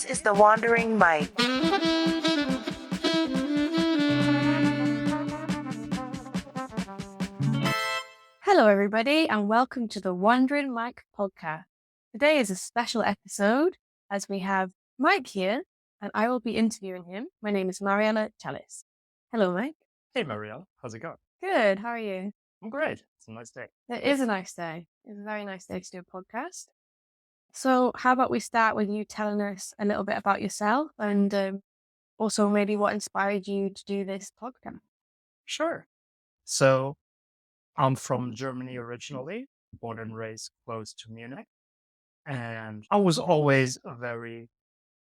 This is the Wandering Mike. Hello, everybody, and welcome to the Wandering Mike podcast. Today is a special episode as we have Mike here, and I will be interviewing him. My name is Mariella Chalice. Hello, Mike. Hey, Mariella. How's it going? Good. How are you? I'm great. It's a nice day. It is a nice day. It's a very nice day to do a podcast. So, how about we start with you telling us a little bit about yourself and also maybe what inspired you to do this podcast? Sure. So, I'm from Germany originally, born and raised close to Munich. And I was always a very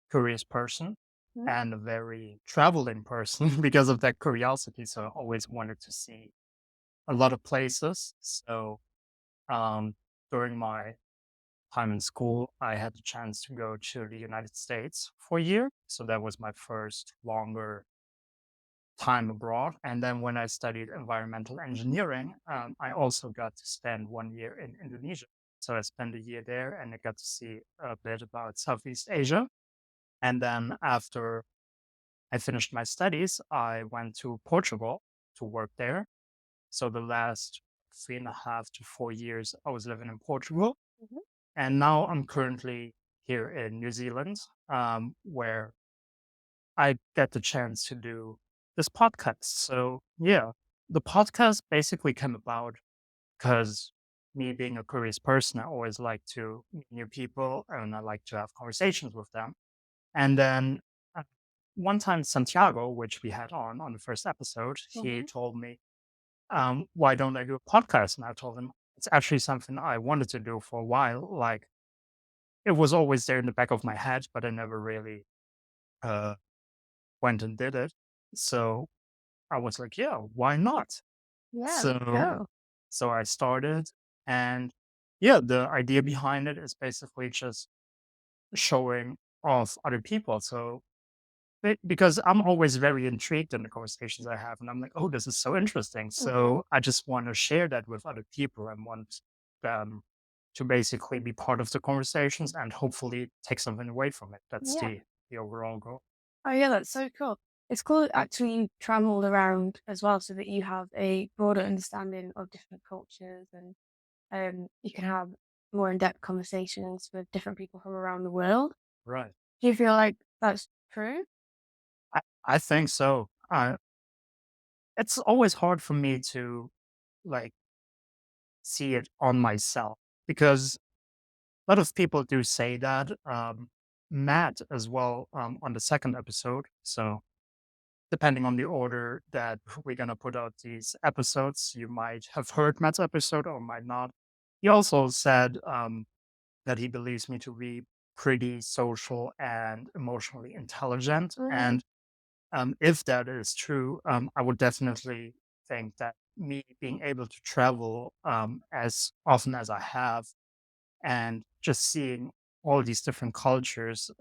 curious person Mhm. and a very traveling person because of that curiosity. So, I always wanted to see a lot of places. So, um, during my time in school, I had the chance to go to the United States for a year. So, that was my first longer time abroad. And then when I studied environmental engineering, I also got to spend 1 year in Indonesia. So I spent a year there and I got to see a bit about Southeast Asia. And then after I finished my studies, I went to Portugal to work there. So the last 3.5 to 4 years, I was living in Portugal. Mhm. And now I'm currently here in New Zealand, where I get the chance to do this podcast. So, yeah, the podcast basically came about because me being a curious person, I always like to meet new people and I like to have conversations with them. And then uh, one time, Santiago, which we had on the first episode, he Mhm. told me, why don't I do a podcast? And I told him it's actually something I wanted to do for a while. Like, it was always there in the back of my head, but I never really uh, went and did it. So I was like, yeah, why not? Yeah, let's So go. so I started and yeah, the idea behind it is basically just showing off other people. So because I'm always very intrigued in the conversations I have and I'm like, oh, this is so interesting. Mhm. So I just want to share that with other people and want them to basically be part of the conversations and hopefully take something away from it. That's Yeah. the overall goal. Oh yeah, that's so cool. It's cool that actually you traveled around as well so that you have a broader understanding of different cultures and you can have more in-depth conversations with different people from around the world. Right. Do you feel like that's true? I think so. It's always hard for me to like see it on myself because a lot of people do say that. Matt as well on the second episode. So depending on the order that we're gonna put out these episodes, you might have heard Matt's episode or might not. He also said that he believes me to be pretty social and emotionally intelligent, Mm-hmm. and if that is true, I would definitely think that me being able to travel as often as I have and just seeing all these different cultures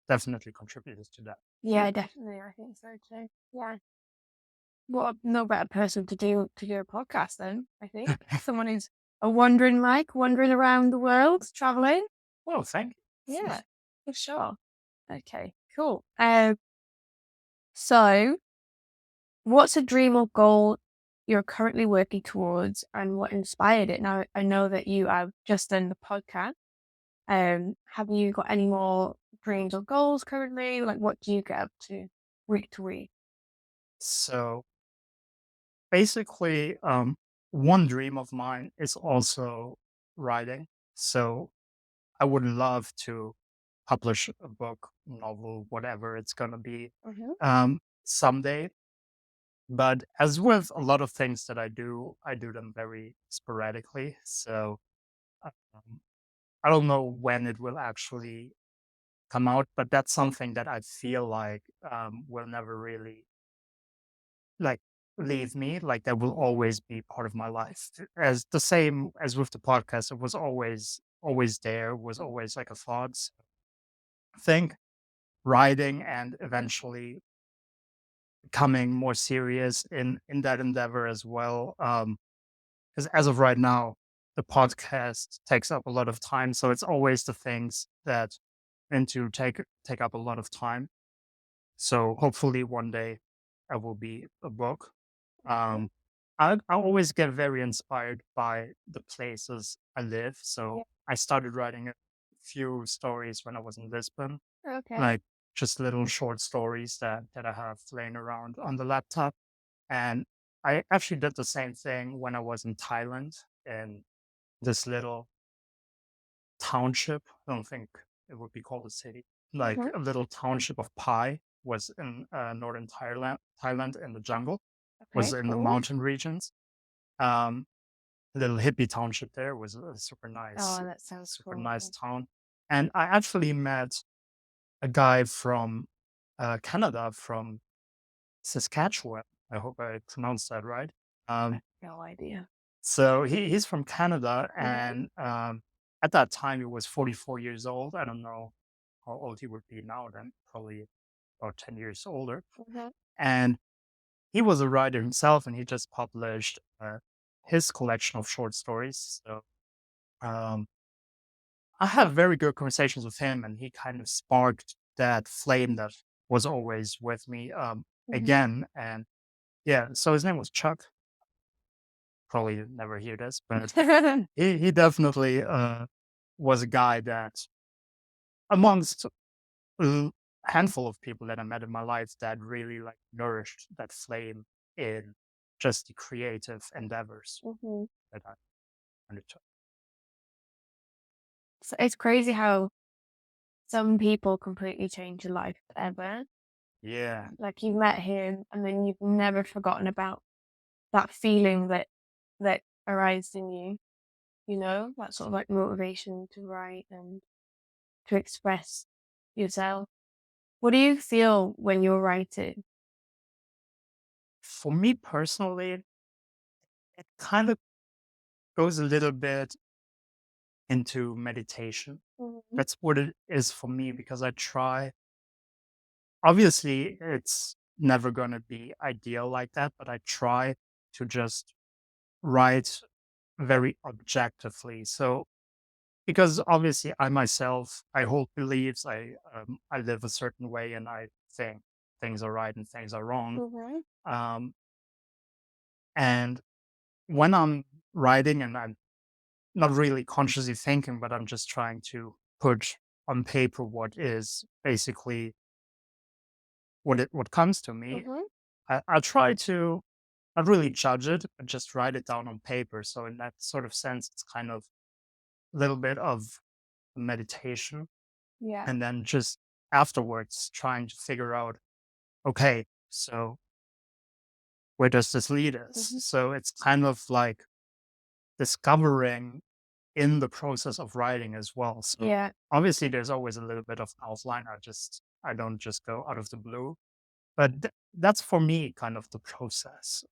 definitely contributed to that. Yeah, definitely. I think so too. Yeah. No better person to do a podcast then, I think. Someone who's a wandering Mike, wandering around the world, traveling. Well, thank you. Yeah, for sure. Okay, cool. So what's a dream or goal you're currently working towards and what inspired it? Now, I know that you have just done the podcast. Have you got any more dreams or goals currently? Like, what do you get up to week to week? So basically, one dream of mine is also writing. So I would love to publish a book, novel, whatever it's gonna be Mm-hmm. someday. But as with a lot of things that I do them very sporadically. So um, I don't know when it will actually come out, but that's something that I feel like will never really like leave me. Like that will always be part of my life. As the same as with the podcast, it was always there, was always like a thought. So I think writing and eventually becoming more serious in that endeavor as well. Because as of right now, the podcast takes up a lot of time. So it's always the things that and to take up a lot of time. So hopefully one day I will be a book. Mhm. Um, I always get very inspired by the places I live. Yeah. So I started writing a few stories when I was in Lisbon, Okay. like just little short stories that I have laying around on the laptop. And I actually did the same thing when I was in Thailand in this little township. I don't think it would be called a city. Like Mhm. a little township of Pai was in northern Thailand in the jungle, was Okay, in the cool. mountain regions. Um, Little hippie township there was a Oh, that sounds super cool. nice town. And I actually met a guy from Canada, from Saskatchewan. I hope I pronounced that right. Um, No idea. so he's from Canada, Mhm. and at that time he was 44 years old. I don't know how old he would be now. Then probably about 10 years older. Mhm. And he was a writer himself, and he just published his collection of short stories. So um, I have very good conversations with him, and he kind of sparked that flame that was always with me Mhm. again. And yeah, so his name was Chuck. Probably never hear this, but he definitely was a guy that, amongst a handful of people that I met in my life, that really like nourished that flame in just the creative endeavors Mhm. that I undertook. So it's crazy how some people completely change your life forever. Yeah, Like you met him and then you've never forgotten about that feeling that arises in you, that sort of like motivation to write and to express yourself. What do you feel when you're writing? for me personally, it kind of goes a little bit into meditation. Mhm. That's what it is for me because I try. Obviously, it's never going to be ideal like that, but I try to just write very objectively. So, because obviously I myself, I hold beliefs, I live a certain way, and I think things are right and things are wrong. Mhm. Um, and when I'm writing and I'm not really consciously thinking, but I'm just trying to put on paper what is basically what comes to me. Mhm. I try to not really judge it, but just write it down on paper. So in that sort of sense, it's kind of a little bit of meditation, Yeah. and then just afterwards trying to figure out, okay, so where does this lead us? Mhm. So it's kind of like discovering in the process of writing as well. So Yeah. obviously there's always a little bit of outline. I don't just go out of the blue. But that's for me kind of the process.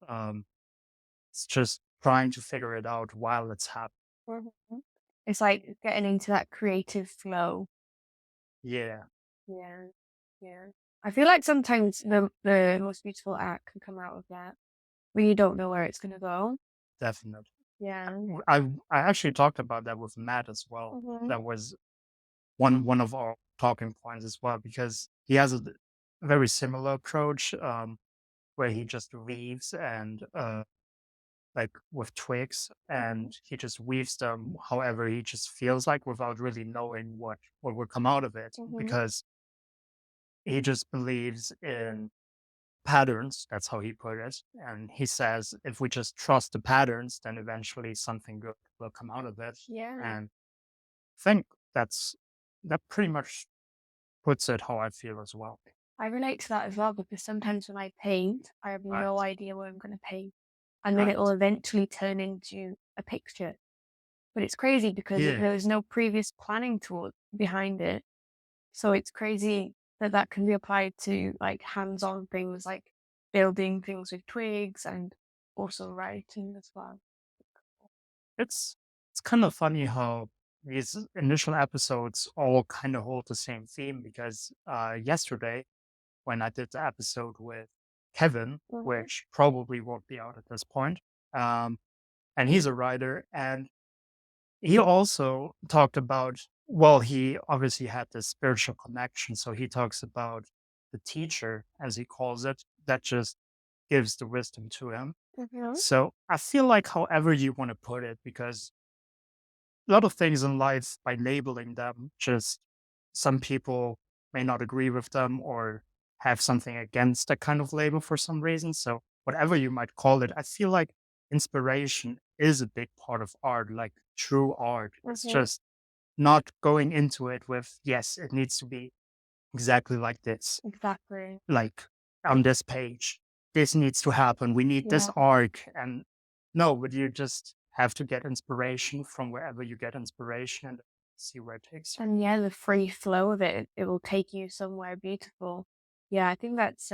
It's just trying to figure it out while it's happening. Mhm. It's like getting into that creative flow. Yeah, Yeah. Yeah. I feel like sometimes the most beautiful act can come out of that when you don't know where it's gonna go. definitely. Yeah. I actually talked about that with Matt as well. Mhm. That was one of our talking points as well because he has a very similar approach where he just weaves and like with twigs, Mhm. and he just weaves them however he just feels like without really knowing what would come out of it Mhm. because he just believes in patterns. That's how he put it. And he says if we just trust the patterns, then eventually something good will come out of it. Yeah. And I think that pretty much puts it how I feel as well. I relate to that as well because sometimes when I paint, I have no Right. idea what I'm gonna paint, and then it will Right. eventually turn into a picture. But it's crazy because Yeah. there's no previous planning tool behind it. So it's crazy that that can be applied to like hands-on things like building things with twigs and also writing as well. It's it's kind of funny how these initial episodes all kind of hold the same theme because yesterday when I did the episode with Kevin, Mhm. which probably won't be out at this point, um, and he's a writer, and he also talked about well, he obviously had this spiritual connection. So he talks about the teacher, as he calls it, that just gives the wisdom to him. Mhm. So I feel like, however you want to put it, because a lot of things in life, by labeling them, just some people may not agree with them or have something against that kind of label for some reason. So whatever you might call it, I feel like inspiration is a big part of art, like true art. It's Mhm. just not going into it with, yes, it needs to be exactly like this, Exactly. like on this page. This needs to happen. We need this Yeah. arc. And no, but you just have to get inspiration from wherever you get inspiration and see where it takes you. And yeah, the free flow of it, it will take you somewhere beautiful. Yeah, I think that's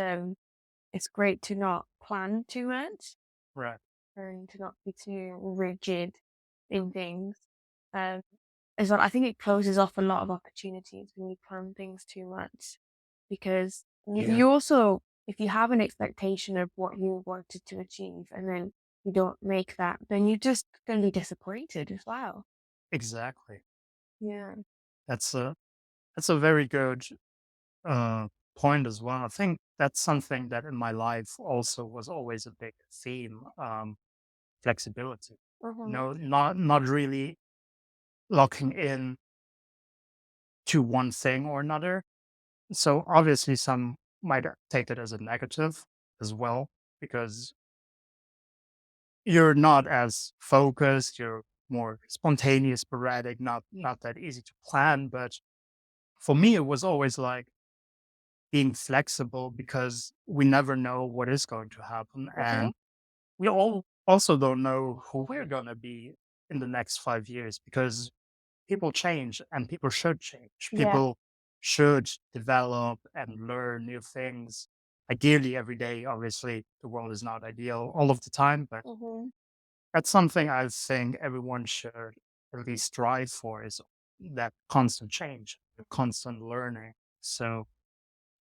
it's great to not plan too much Right. and to not be too rigid in things. Um, as well, I think it closes off a lot of opportunities when you plan things too much because Yeah, you also, if you have an expectation of what you wanted to achieve and then you don't make that, then you're just going to be disappointed as well. exactly. Yeah. That's a very good uh point as well. I think that's something that in my life also was always a big theme. Flexibility. Hmm. No, not really locking in to one thing or another. So obviously, some might take it as a negative as well, because you're not as focused, you're more spontaneous, sporadic, not that easy to plan. But for me, it was always like being flexible because we never know what is going to happen, Hmm. and we all also don't know who we're gonna be in the next 5 years because people change and people should change. Yeah. People should develop and learn new things. Ideally, every day, obviously, the world is not ideal all of the time, but Hmm. that's something I think everyone should at least strive for is that constant change, the constant learning. So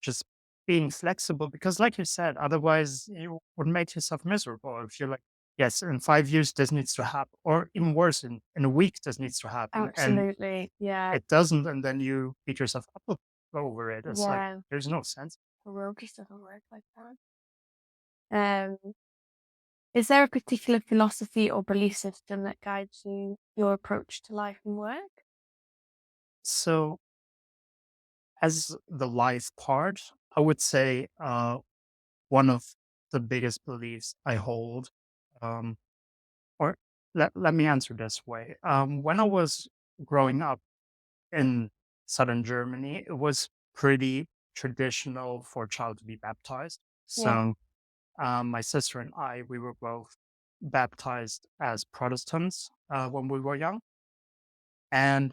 just being flexible, because, like you said, otherwise you would make yourself miserable if you're like, yes, in 5 years this needs to happen, or even worse, in a week this needs to happen. And Absolutely. Yeah. it doesn't, and then you beat yourself up over it. It's like Yeah. there's no sense. The world just doesn't work like that. Is there a particular philosophy or belief system that guides your approach to life and work? So, as the life part, I would say one of the biggest beliefs I hold, um, or let me answer this way. When I was growing up in southern Germany, it was pretty traditional for a child to be baptized. Yeah. So, my sister and I, we were both baptized as Protestants when we were young. And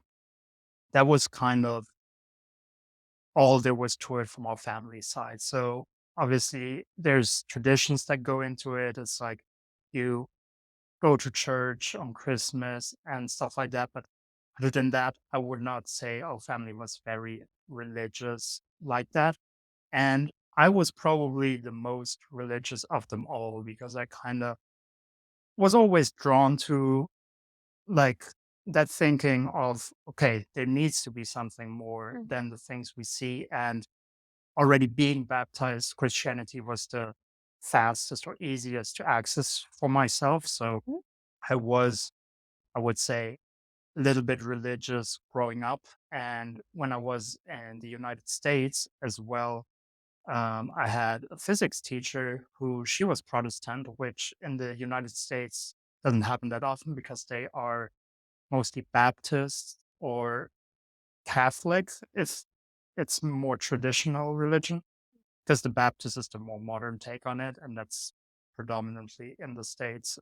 that was kind of all there was to it from our family side. So obviously, there's traditions that go into it. It's like you go to church on Christmas and stuff like that. But other than that, I would not say our family was very religious like that. And I was probably the most religious of them all because I kind of was always drawn to, like, that thinking of, okay, there needs to be something more Mhm. than the things we see. And already being baptized, Christianity was the fastest or easiest to access for myself. So I was, I would say, a little bit religious growing up. And when I was in the United States as well, I had a physics teacher who she was Protestant, which in the United States doesn't happen that often because they are mostly Baptist or Catholic. It's more traditional religion because the Baptist is the more modern take on it, and that's predominantly in the States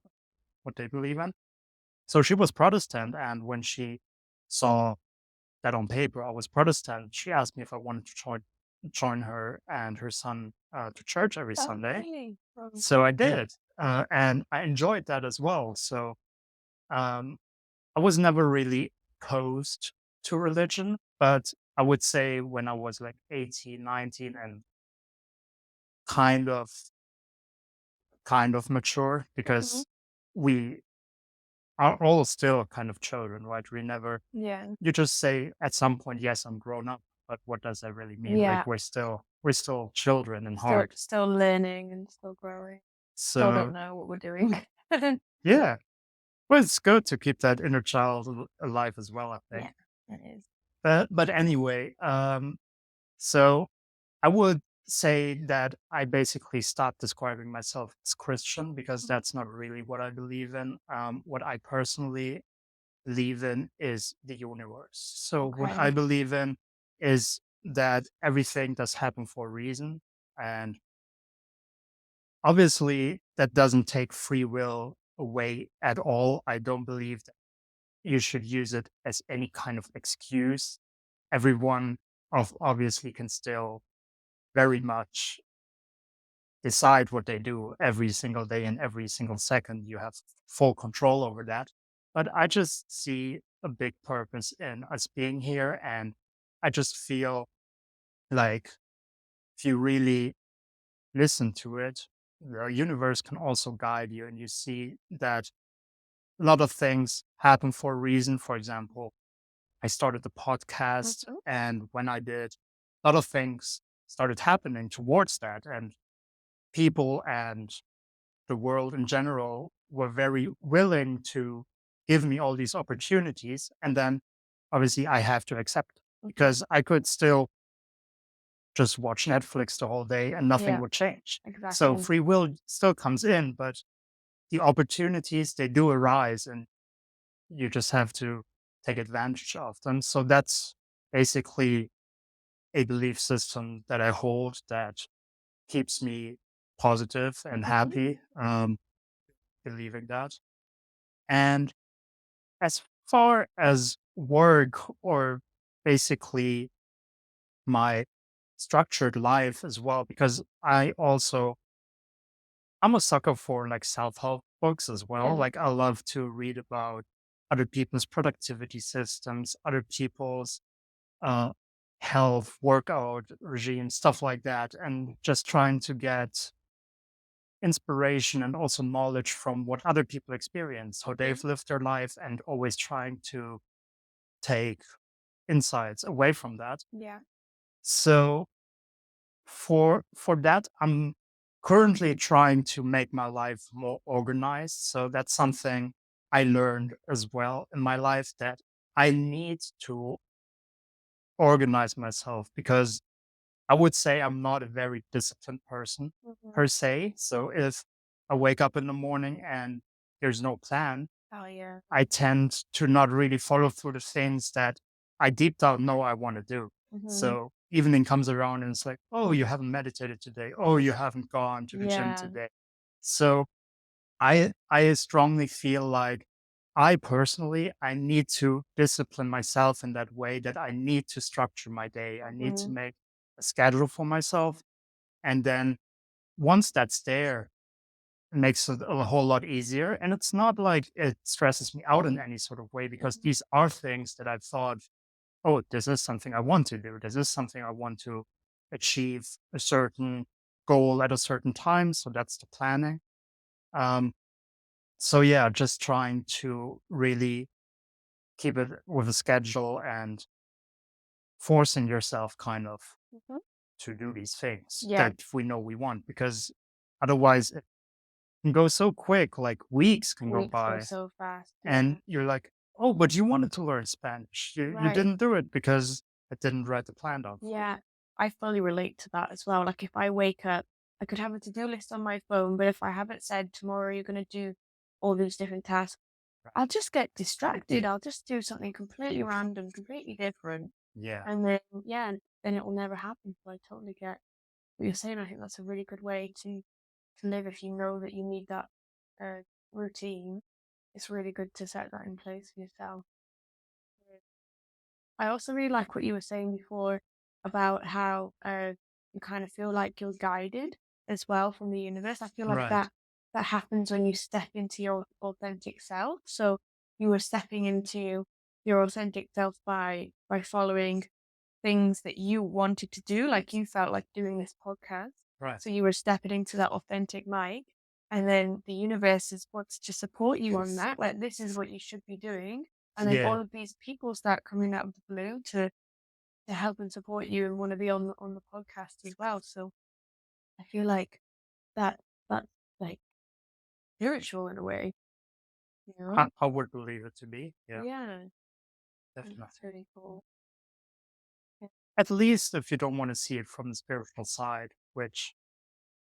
what they believe in. So she was Protestant, and when she saw that on paper I was Protestant, she asked me if I wanted to join her and her son to church every Oh, Sunday. really? So I did, and I enjoyed that as well. So um, I was never really opposed to religion, but I would say when I was like 18, 19, and kind of kind of mature Mhm. because we are all still kind of children, right? We never Yeah. you just say at some point, yes, I'm grown up, but what does that really mean? Like Yeah. we're still children in Still heart. still learning and still growing. Still don't So know what we're doing. yeah, well, it's good to keep that inner child alive as well, I Yeah, think. it is. But anyway, so I would say that I basically stopped describing myself as Christian because Mhm. that's not really what I believe in. What I personally believe in is the universe. So what I Okay. believe in is that everything does happen for a reason. And obviously that doesn't take free will away at all. I don't believe that you should use it as any kind of excuse. Everyone obviously can still very much decide what they do every single day and every single second. You have full control over that. But I just see a big purpose in us being here. And I just feel like if you really listen to it, the universe can also guide you. And you see that a lot of things happen for a reason. For example, I started the podcast. Mhm. And when I did, a lot of things started happening towards that. And people and the world in general were very willing to give me all these opportunities. And then obviously I have to accept Mhm. because I could still just watch Netflix the whole day and nothing Yeah, would change. So exactly. free will still comes in, but the opportunities they do arise and you just have to take advantage of them. So that's basically a belief system that I hold that keeps me positive and Mhm. happy, believing that. And as far as work or basically my structured life as well, because I'm a sucker for like self-help books as well. Yeah. Like I love to read about other people's productivity systems, other people's uh health, workout regime, stuff like that, and just trying to get inspiration and also knowledge from what other people experience, how Mhm. they've lived their life, and always trying to take insights away from that. Yeah. So for that, I'm currently trying to make my life more organized. So that's something I learned as well in my life that I need to organize myself because I would say I'm not a very disciplined person Mhm. per se. So if I wake up in the morning and there's no plan, Oh, yeah. I tend to not really follow through the things that I deep down know I want to do. Mhm. So evening comes around and it's like, oh, you haven't meditated today. Oh, you haven't gone to the gym Yeah. today. So I strongly feel like I personally I need to discipline myself in that way that I need to structure my day. I need to Mhm. make a schedule for myself. And then once that's there, it makes it a whole lot easier. And it's not like it stresses me out in any sort of way because Mhm. these are things that I've thought, oh, this is something I want to do. This is something I want to achieve a certain goal at a certain time. So that's the planning. Um, so yeah, just trying to really keep it with a schedule and forcing yourself kind of Mhm. to do these things Yeah. that we know we want because otherwise it can go so quick, like weeks can go Weeks go by so fast. and Yeah. you're like, "Oh, but you wanted to learn Spanish. You Right. didn't do it because it didn't write the plan down for you." Yeah. I fully relate to that as well. Like if I wake up, I could have a to-do list on my phone, but if I haven't said tomorrow you're going to do all these different tasks, Right. I'll just get distracted. I'll just do something completely random, completely different. Yeah. And then, yeah, then it will never happen. So I totally get what you're saying. I think that's a really good way to live if you know that you need that uh, routine. It's really good to set that in place for yourself. I also really like what you were saying before about how you kind of feel like you're guided as well from the universe. I feel like Right. that happens when you step into your authentic self. So you were stepping into your authentic self by following things that you wanted to do, like you felt like doing this podcast. Right. So you were stepping into that authentic Mike. and then the universe is wants to support you on that, like, this is what you should be doing, and then Yeah. all of these people start coming out of the blue to help and support you and wanna be on the podcast as well, so I feel like that that's, like, spiritual in a way, you know? I would believe it to be. Yeah, Yeah, that's definitely. really cool. Yeah. At least if you don't want to see it from the spiritual side, which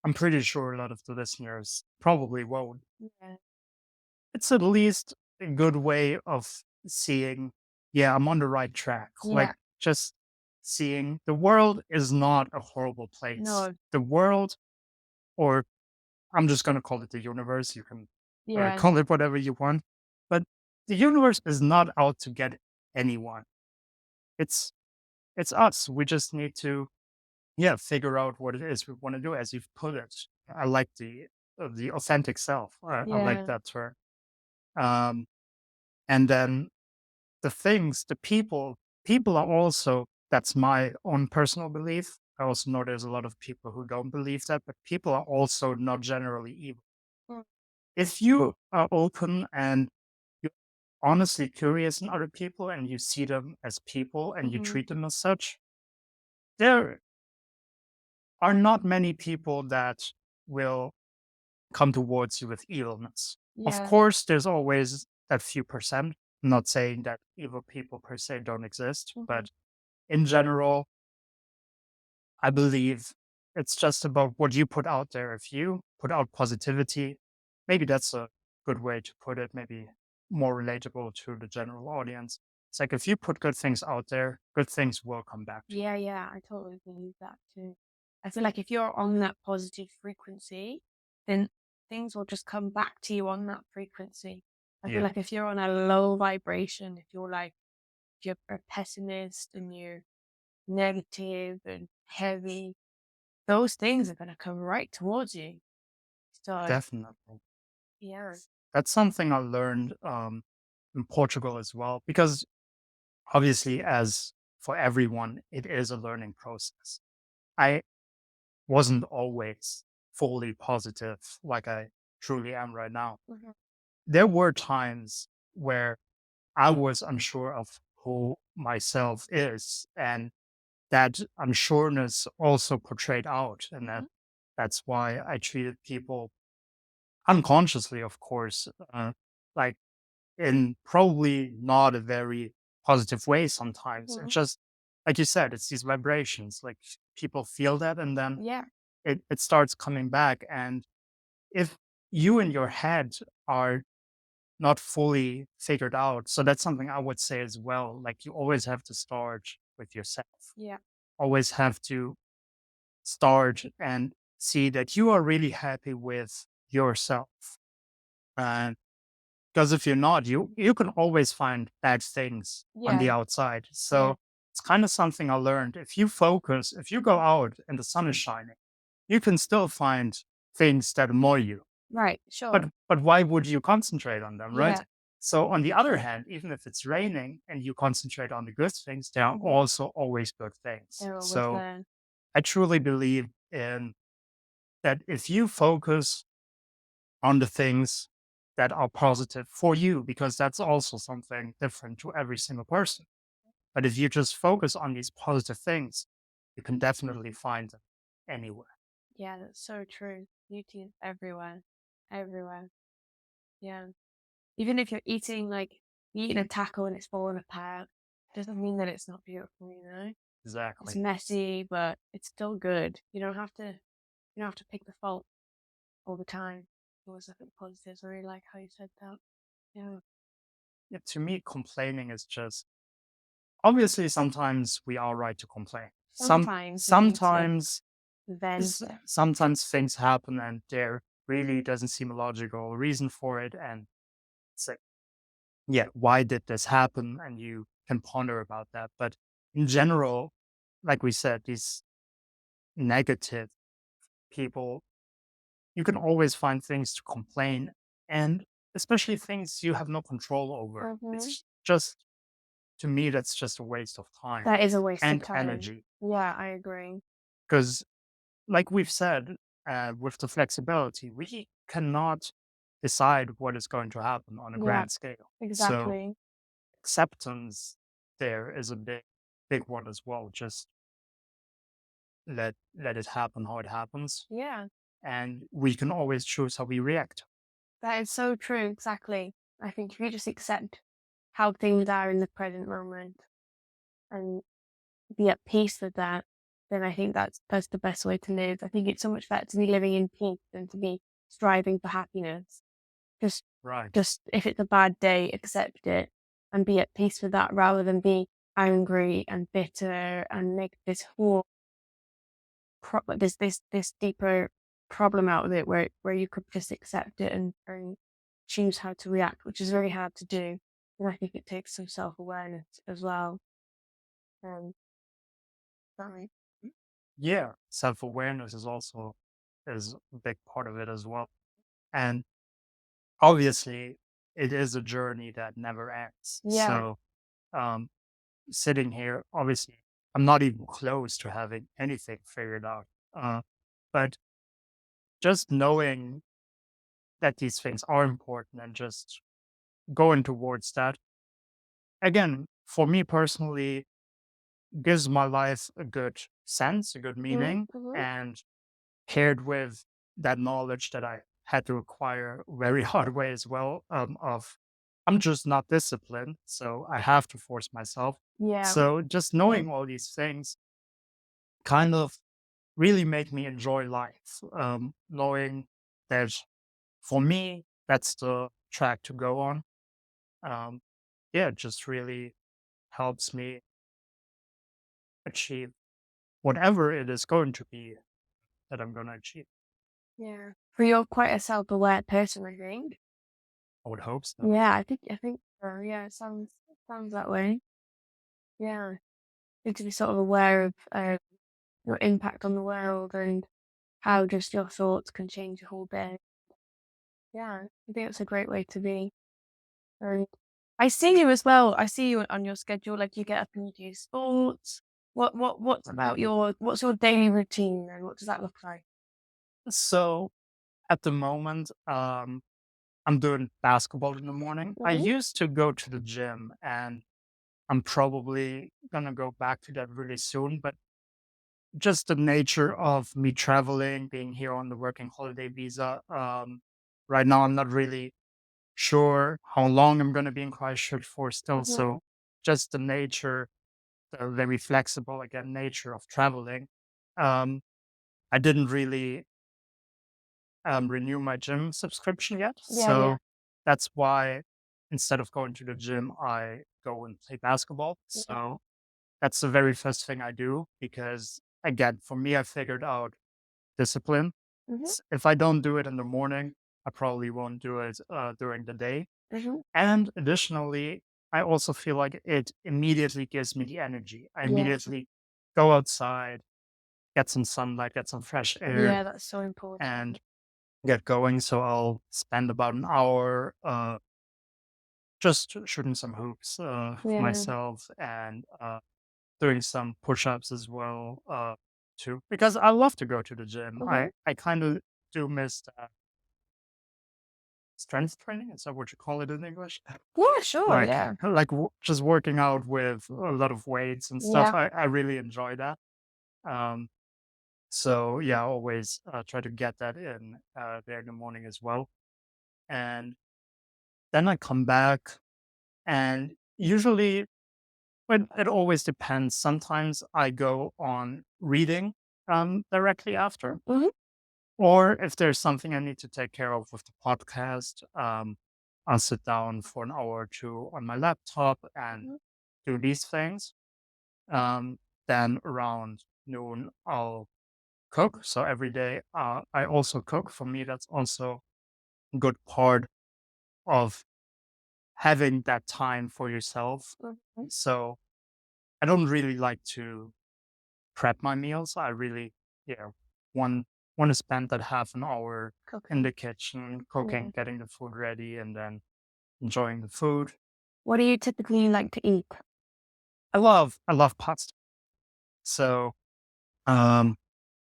I'm pretty sure a lot of the listeners probably won't. Yeah. It's at least a good way of seeing, yeah, I'm on the right track. Like, Yeah. just seeing the world is not a horrible place. No. The world, or I'm just going to call it the universe. You can Yeah. call it whatever you want. But the universe is not out to get anyone. It's it's us. We just need to, yeah, figure out what it is we want to do, as you've put it. I like the authentic self. I like Yeah. that term. Um, and then the things, the people are also, that's my own personal belief. I also know there's a lot of people who don't believe that, but people are also not generally evil. Mm. If you are open and you're honestly curious in other people and you see them as people and you Mhm. treat them as such, there are not many people that will come towards you with evilness. Of Yeah. course, there's always that few percent. I'm not saying that evil people per se don't exist, Mhm. but in general, I believe it's just about what you put out there. If you put out positivity, maybe that's a good way to put it, maybe more relatable to the general audience. It's like if you put good things out there, good things will come back to you. Yeah, yeah, I totally believe that too. I feel like if you're on that positive frequency, then things will just come back to you on that frequency. I feel Yeah, like if you're on a low vibration, if you're like, if you're a pessimist and you're negative and heavy, those things are going to come right towards you. So, definitely. yeah. That's something I learned in Portugal as well, because obviously, as for everyone, it is a learning process. I wasn't always fully positive like I truly am right now. Mhm. There were times where I was unsure of who myself is, and that unsureness also portrayed out. And Mhm. that's why I treated people unconsciously, of course, like in probably not a very positive way sometimes. It's Mhm. just, like you said, it's these vibrations. Like people feel that, and then Yeah. it starts coming back. And if you in your head are not fully figured out, so that's something I would say as well. Like you always have to start with yourself, Yeah. always have to start and see that you are really happy with yourself. And because if you're not, you can always find bad things on the Yeah. outside. Yeah. So it's kind of something I learned. If you focus, if you go out and the sun is shining, you can still find things that annoy you. Right. Sure. But why would you concentrate on them, right? Yeah. So on the other hand, even if it's raining and you concentrate on the good things, there are Mhm. also always good things. They're always So there. I truly believe in that if you focus on the things that are positive for you, because that's also something different to every single person. But if you just focus on these positive things, you can definitely find them anywhere. Yeah, that's so true. Beauty is everywhere. Everywhere. Yeah. Even if you're eating like eating a taco and it's falling apart, doesn't mean that it's not beautiful, you know? It's Exactly. messy, but it's still good. You don't have to pick the fault all the time. Always look at the positives. I really like how you said that. Yeah. Yeah, to me, complaining is just, obviously sometimes we are right to complain. Sometimes we need to Sometimes vent. sometimes things happen and there really doesn't seem a logical reason for it. And it's like, yeah, why did this happen? And you can ponder about that. But in general, like we said, these negative people, you can always find things to complain, and especially things you have no control over. Hmm. It's just, to me, that's just a waste of time That is a waste of and time. energy. Yeah, I agree. Because, like we've said, with the flexibility, cannot decide what is going to happen on a Yeah, grand scale. So exactly. acceptance there is a big one as well. Just let it happen how it happens, Yeah, and we can always choose how we react. that is so true. Exactly. I think if you just accept how things are in the present moment and be at peace with that, then I think that's the best way to live. I think it's so much better to be living in peace than to be striving for happiness. Just Right. just if it's a bad day, accept it and be at peace with that rather than be angry and bitter and make this whole this deeper problem out of it where you could just accept it and choose how to react, which is very hard to do. And I think it takes some self awareness as well. Sorry. Yeah, self-awareness is also is a big part of it as well. And obviously, it is a journey that never ends. Yeah. So, um, sitting here, obviously, I'm not even close to having anything figured out. But just knowing that these things are important and just going towards that, again, for me personally, gives my life a good sense, a good meaning, Mm-hmm. and paired with that knowledge that I had to acquire very hard way as well, of I'm just not disciplined, so I have to force myself. Yeah. So just knowing all these things kind of really make me enjoy life. Knowing that for me, that's the track to go on. Um, yeah, it just really helps me achieve whatever it is going to be that I'm going to achieve. Yeah. For you're quite a self aware person, I think. I would hope so. Yeah, I think so. Yeah, it sounds that way. Yeah. Need to be sort of aware of your impact on the world and how just your thoughts can change your whole day. Yeah, I think it's a great way to be. And I see you as well. I see you on your schedule. Like you get up and you do sports. What's your daily routine and what does that look like? So at the moment, I'm doing basketball in the morning. I Hmm. used to go to the gym, and I'm probably gonna go back to that really soon. But just the nature of me traveling, being here on the working holiday visa, right now I'm not really sure how long I'm gonna be in Christchurch for still. Hmm. So just the nature, the very flexible again nature of traveling. Um, I didn't really renew my gym subscription yet. Yeah, yeah. So that's why instead of going to the gym, I go and play basketball. Yeah. So that's the very first thing I do because, again, for me, I figured out discipline. Hmm. If I don't do it in the morning, I probably won't do it during the day. Hmm. And additionally, I also feel like it immediately gives me the energy. I Yeah. immediately go outside, get some sunlight, get some fresh air, Yeah, that's so important. and get going. So I'll spend about an hour just shooting some hoops for Yeah. myself and doing some push-ups as well too, because I love to go to the gym. Hmm. I kind of do miss strength training. Is that what you call it in English? Yeah, sure. Like Yeah. just working out with a lot of weights and stuff. Yeah. I really enjoy that. Um, so yeah, I always try to get that in there in the morning as well. And then I come back. And usually, but it always depends. Sometimes I go on reading directly after, Hmm. or if there's something I need to take care of with the podcast, I'll sit down for an hour or two on my laptop and do these things. Um, then around noon, I'll cook. So every day, I also cook. For me, that's also a good part of having that time for yourself. Hmm. So I don't really like to prep my meals. I really, yeah, want want to spend that half an hour in Cooking. the kitchen, Yeah. cooking, getting the food ready, and then enjoying the food. What do you typically like to eat? I love pasta. So, um,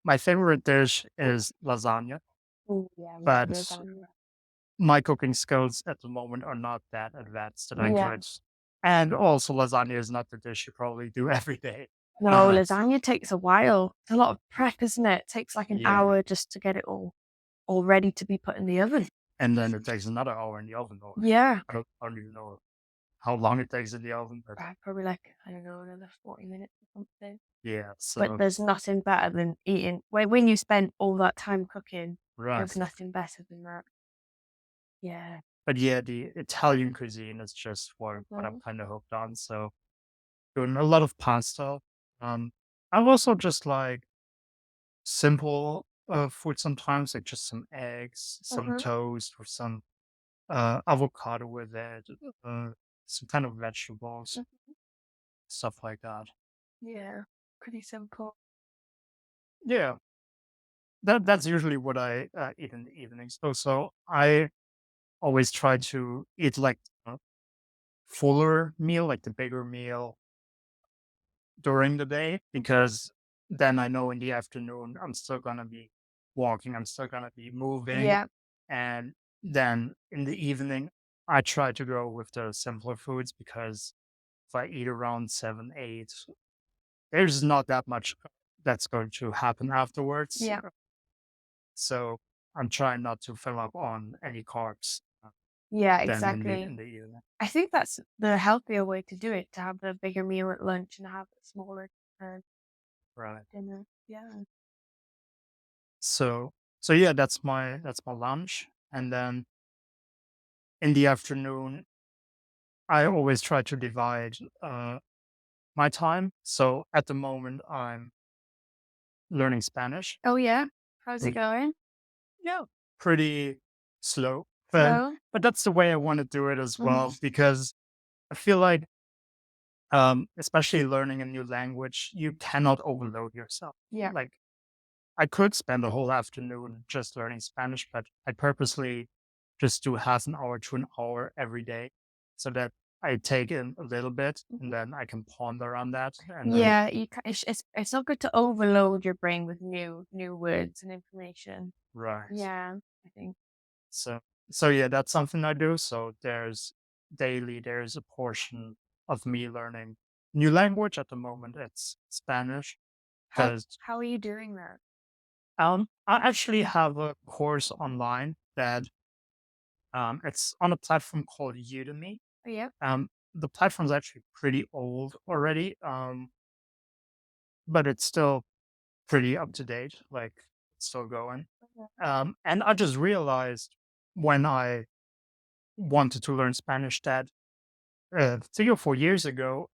my favorite dish is lasagna. Oh, yeah, I love But lasagna. my cooking skills at the moment are not that advanced that I Yeah. could. And also, lasagna is not the dish you probably do every day. No, Uh, lasagna takes a while. It's a lot of prep, isn't it? It takes like an yeah. hour just to get it all ready to be put in the oven. And then it takes another hour in the oven, or Yeah. I don't even know how long it takes in the oven, but Probably like, I don't know, another 40 minutes or something. yeah. But So, there's nothing better than eating when you spend all that time cooking, right. there's nothing better than that. Yeah. But yeah, the Italian cuisine is just what I'm Mhm. kind of hooked on. So, doing a lot of pasta. I also just like simple food sometimes, like just some eggs, some Mhm. toast, or some avocado with it, uh, some kind of vegetables, Mm. stuff like that. Yeah. Pretty simple. Yeah, that's usually what I eat in the evenings. So I always try to eat like a fuller meal, like the bigger meal during the day, because then I know in the afternoon I'm still gonna be walking, I'm still gonna be moving, Yeah. and then in the evening I try to go with the simpler foods because if I eat around 7, 8, there's not that much that's going to happen afterwards. Yeah. So I'm trying not to fill up on any carbs Yeah, then exactly. in the evening. I think that's the healthier way to do it, to have the bigger meal at lunch and have a smaller Right. dinner. Yeah. So yeah, that's my lunch. And then in the afternoon, I always try to divide my time. So at the moment I'm learning Spanish. Oh, yeah? How's it Mm. going? Yeah. Pretty slow. But Slow? that's the way I want to do it as Mhm. well, because I feel like especially learning a new language, you cannot overload yourself. Yeah. Like I could spend a whole afternoon just learning Spanish, but I purposely just do half an hour to an hour every day so that I take in a little bit and Mhm. then I can ponder on that. And then, Yeah, it's not good to overload your brain with new words and information. right. Yeah, I think. So, yeah, that's something I do. So there's a portion of me learning new language. At the moment, it's Spanish How because how are you doing that? I actually have a course online that it's on a platform called Udemy. Oh, yeah? The platform's actually pretty old already, but it's still pretty up to date. Like it's still going. Mhm. And I just realized when I wanted to learn Spanish that 3 or 4 years ago,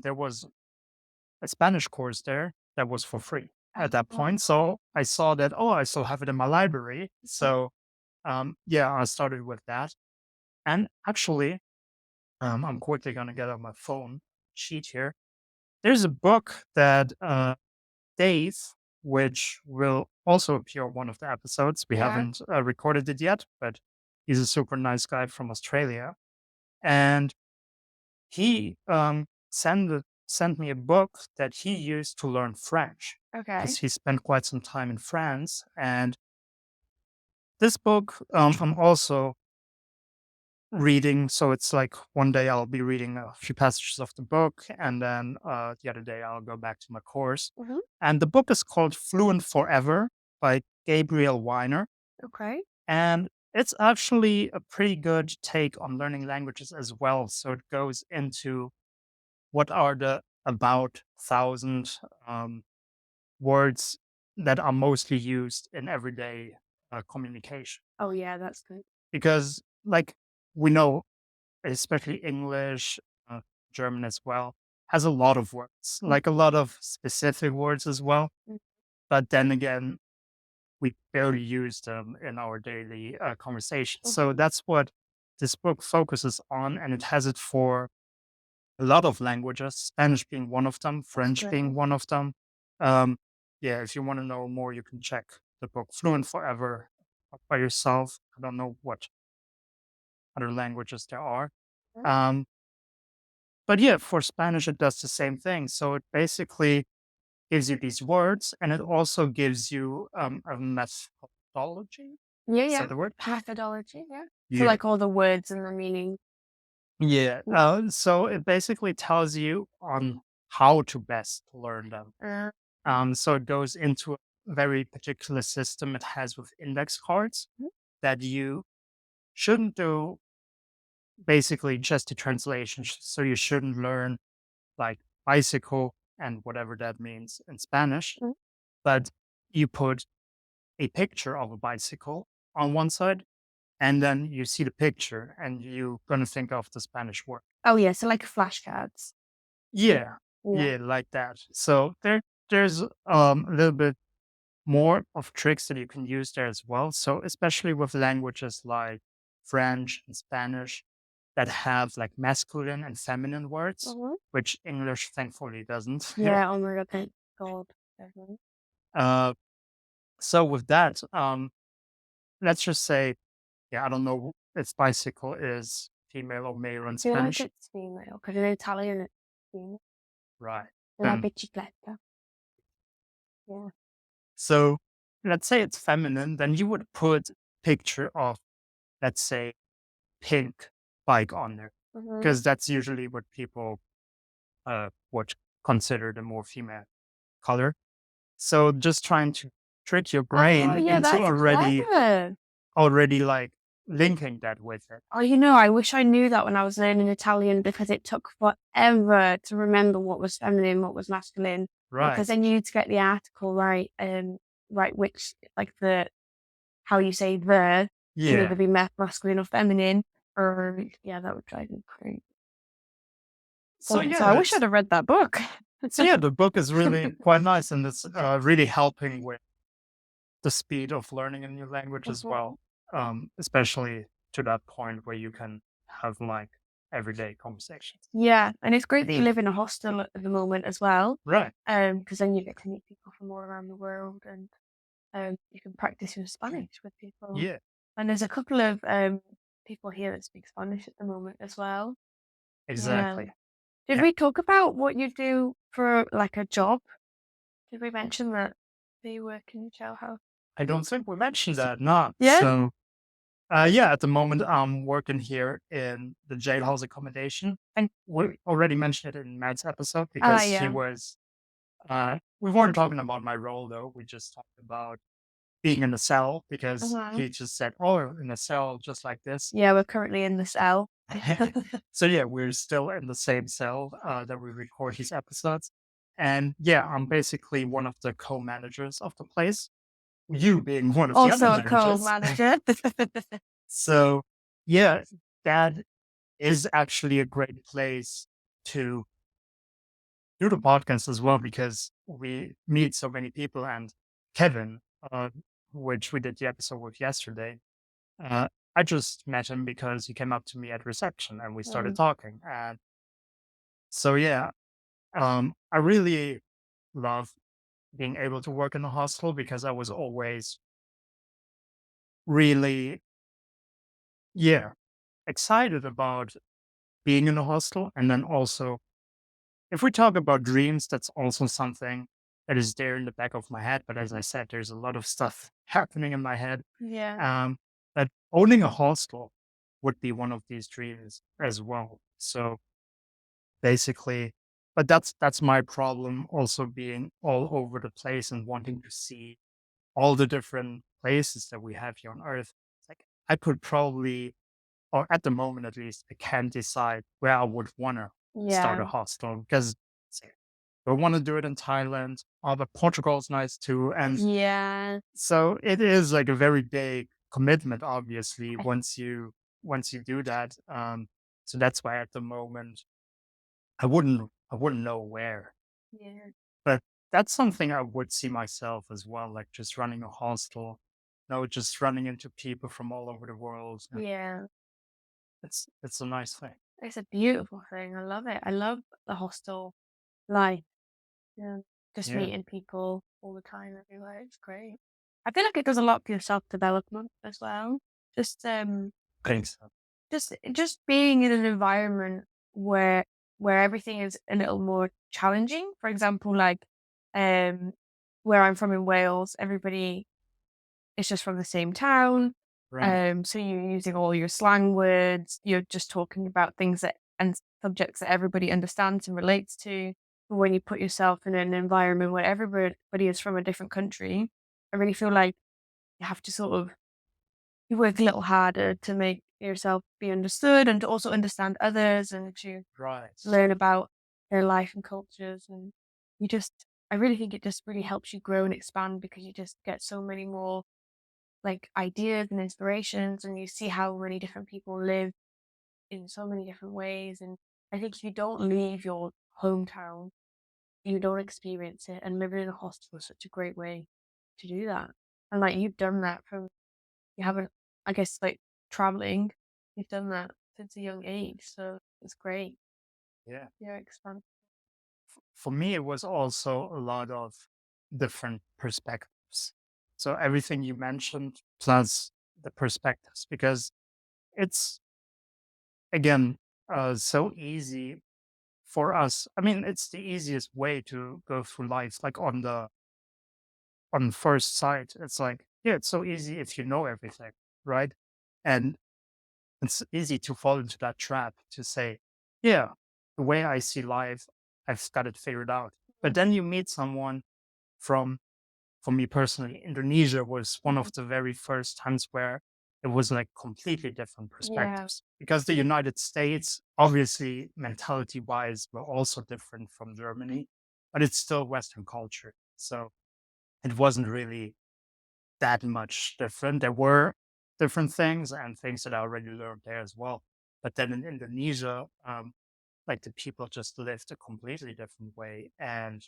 there was a Spanish course there that was for free at that Oh, point. So I saw that, oh, I still have it in my library. So yeah, I started with that. And actually, I'm quickly gonna get on my phone sheet here. There's a book that Dave, which will also appear on one of the episodes. We yeah. haven't recorded it yet, but he's a super nice guy from Australia, and he sent me a book that he used to learn French Okay. because he spent quite some time in France. And this book, I'm also reading. So it's like one day I'll be reading a few passages of the book, and then the other day I'll go back to my course. Mhm. And the book is called Fluent Forever by Gabriel Weiner. Okay. And it's actually a pretty good take on learning languages as well. So it goes into what are the about 1,000 words that are mostly used in everyday communication. Oh, yeah, that's good. Because, like, we know especially English, German as well, has a lot of words, Mm, like a lot of specific words as well. mm, But then again, we barely use them in our daily conversation. So mhm. that's what this book focuses on, and it has it for a lot of languages, Spanish being one of them, That's French great. being one of them. Um, yeah, if you want to know more, you can check the book Fluent Forever by yourself. I don't know what other languages there are. Mhm. Um, But yeah, for Spanish, it does the same thing. So it basically gives you these words and it also gives you a methodology. Yeah, Is yeah. that the word? Methodology, yeah. So Yeah. like all the words and the meaning. Yeah. Yeah. So it basically tells you on how to best learn them. Uh, So it goes into a very particular system it has with index cards mhm. that you shouldn't do basically just the translation. So you shouldn't learn like bicycle and whatever that means in Spanish, Mhm. but you put a picture of a bicycle on one side and then you see the picture and you're going to think of the Spanish word. Oh yeah, so like flashcards. Yeah. Yeah. Yeah, like that. So there's a little bit more of tricks that you can use there as well. So especially with languages like French and Spanish that have like masculine and feminine words, Mhm. which English thankfully doesn't. Yeah, oh my god, thank God. Definitely. uh, so with that, let's just say, yeah, I don't know if bicycle is female or male I in feel like Spanish, it's female because in Italian it's female. right? La Then bicicletta. Yeah. so let's say it's feminine, then you would put picture of, let's say, pink bike on there Mhm. because that's usually what people would consider the more female color. So just trying to trick your Oh brain yeah, into that's clever. already like linking that with it. Oh, I wish I knew that when I was learning Italian because it took forever to remember what was feminine, what was masculine. Because Right. then you need to get the article right, right, which like the how you say the can either Yeah. be masculine or feminine, or yeah, that would drive me crazy. So So yeah, I wish I'd it's have read that book. so yeah, the book is really quite nice and it's really helping with the speed of learning a new language as Mhm. well. Especially to that point where you can have like everyday conversations. Yeah, and it's great that you live in a hostel at the moment as well, Right. because then you get to meet people from all around the world, and you can practice your Spanish with people. Yeah, And there's a couple of people here that speak Spanish at the moment as well. Yeah. exactly. Did Yeah. we talk about what you do for like a job? Did we mention that you work in jailhouse? I don't think we mentioned that, not. Yeah. So yeah, at the moment I'm working here in the Jailhouse Accommodation. And we already mentioned it in Matt's episode Ah, because he yeah. was we weren't talking about my role though. We just talked about being in a cell because Uh-huh. he just said, "Oh, in a cell just like this." Yeah, we're currently in the cell. So yeah, we're still in the same cell that we record these episodes. And yeah, I'm basically one of the co-managers of the place. You being one of the other Also a managers. co-manager. So yeah, that is actually a great place to do the podcast as well because we meet so many people and Kevin, which we did the episode with yesterday, uh, I just met him because he came up to me at reception and we started Mm. talking. And so yeah, I really love being able to work in a hostel because I was always really, yeah, excited about being in a hostel. And then also, if we talk about dreams, that's also something that is there in the back of my head. But as I said, there's a lot of stuff happening in my head. Yeah. That owning a hostel would be one of these dreams as well. So basically, but that's my problem also being all over the place and wanting to see all the different places that we have here on Earth. It's like I could probably, or at the moment at least, I can't decide where I would want to start a Yeah. hostel because I want to do it in Thailand. But Portugal is nice too, and Yeah. so it is like a very big commitment. Obviously, I once you do that, so that's why at the moment I wouldn't know where, yeah. but that's something I would see myself as well, like just running a hostel, no, just running into people from all over the world. And Yeah. it's a nice thing. It's a beautiful thing. I love it. I love the hostel life. Yeah. Just Yeah, meeting people all the time everywhere. It's great. I feel like it does a lot for your self development as well. Just thanks. just being in an environment where everything is a little more challenging. For example, like um where I'm from in Wales, everybody it's just from the same town. Right. So you're using all your slang words, you're just talking about things that and subjects that everybody understands and relates to. But when you put yourself in an environment where everybody is from a different country, I really feel like you have to sort of you work a little harder to make yourself be understood and to also understand others and to Right. learn about their life and cultures. And you just, I really think it just really helps you grow and expand because you just get so many more like ideas and inspirations and you see how many different people live in so many different ways. And I think if you don't leave your hometown, you don't experience it. And living in a hostel is such a great way to do that. And like you've done that from you haven't, I guess, like traveling, you've done that since a young age, so it's great. Yeah. Yeah, expand. For me, it was also a lot of different perspectives. So everything you mentioned, plus the perspectives, because it's again so easy for us. I mean, it's the easiest way to go through life, like on first sight. It's like, yeah, it's so easy if you know everything, right? And it's easy to fall into that trap to say, yeah, the way I see life, I've got it figured out. But Mhm, then you meet someone from, for me personally, Indonesia was one mhm. of the very first times where it was like completely different Yeah, perspectives. Because the United States, obviously, mentality wise, were also different from Germany, but it's still Western culture. So it wasn't really that much different. There were different things and things that I already learned there as well. But then in Indonesia, like the people just lived a completely different way. And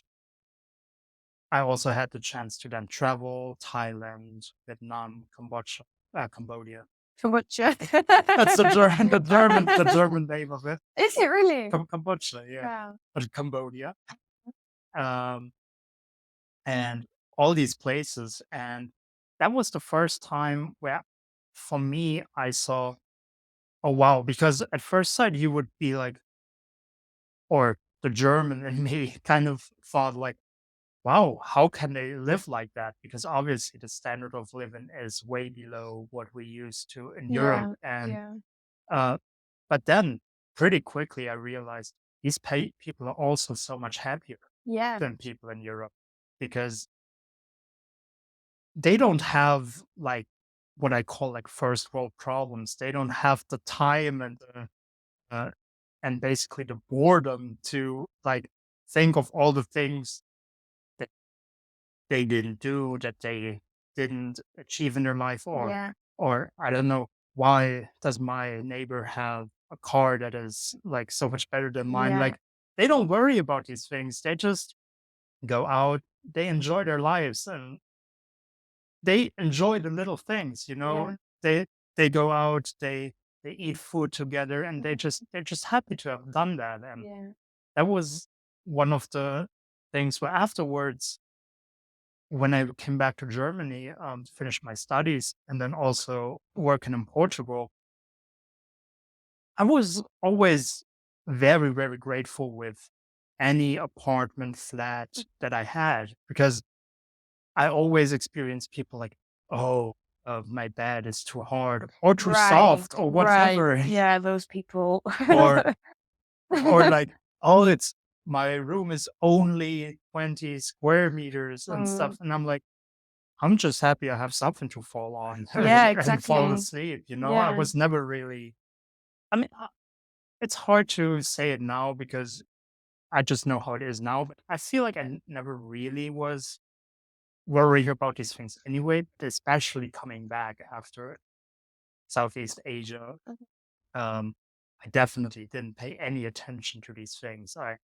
I also had the chance to then travel Thailand, Vietnam, Cambodia. kombucha. That's the German, the German name of it. Is it really? Cambodia, yeah, Wow. but Cambodia, um, and all these places. And that was the first time where, for me, I saw, oh wow, because at first sight you would be like, or the German in me kind of thought like, wow, how can they live like that? Because obviously the standard of living is way below what we used to in Europe. Yeah, And yeah, uh, but then pretty quickly I realized these people are also so much happier yeah, than people in Europe because they don't have like what I call like first world problems. They don't have the time uh, and basically the boredom to like think of all the things that they didn't do, that they didn't achieve in their life, yeah, or I don't know, why does my neighbor have a car that is like so much better than mine? yeah, Like they don't worry about these things. They just go out, they enjoy their lives and they enjoy the little things, you know. yeah, They they go out, they eat food together and mhm, they're just happy to have done that. And yeah. that was one of the things where afterwards when I came back to Germany, to finish my studies and then also working in Portugal, I was always very, very grateful with any apartment flat that I had because I always experienced people like, oh, my bed is too hard or too Right, soft or right. whatever. Yeah, those people. or, or like, oh, it's my room is only 20 square meters and stuff. Mm, And I'm like, I'm just happy I have something to fall on yeah, and fall exactly. asleep. You know, I Yeah, was never really, I mean, it's hard to say it now because I just know how it is now, but I feel like never really was worrying about these things anyway, but especially coming back after Southeast Asia. mhm. Um, I definitely didn't pay any attention to these things. I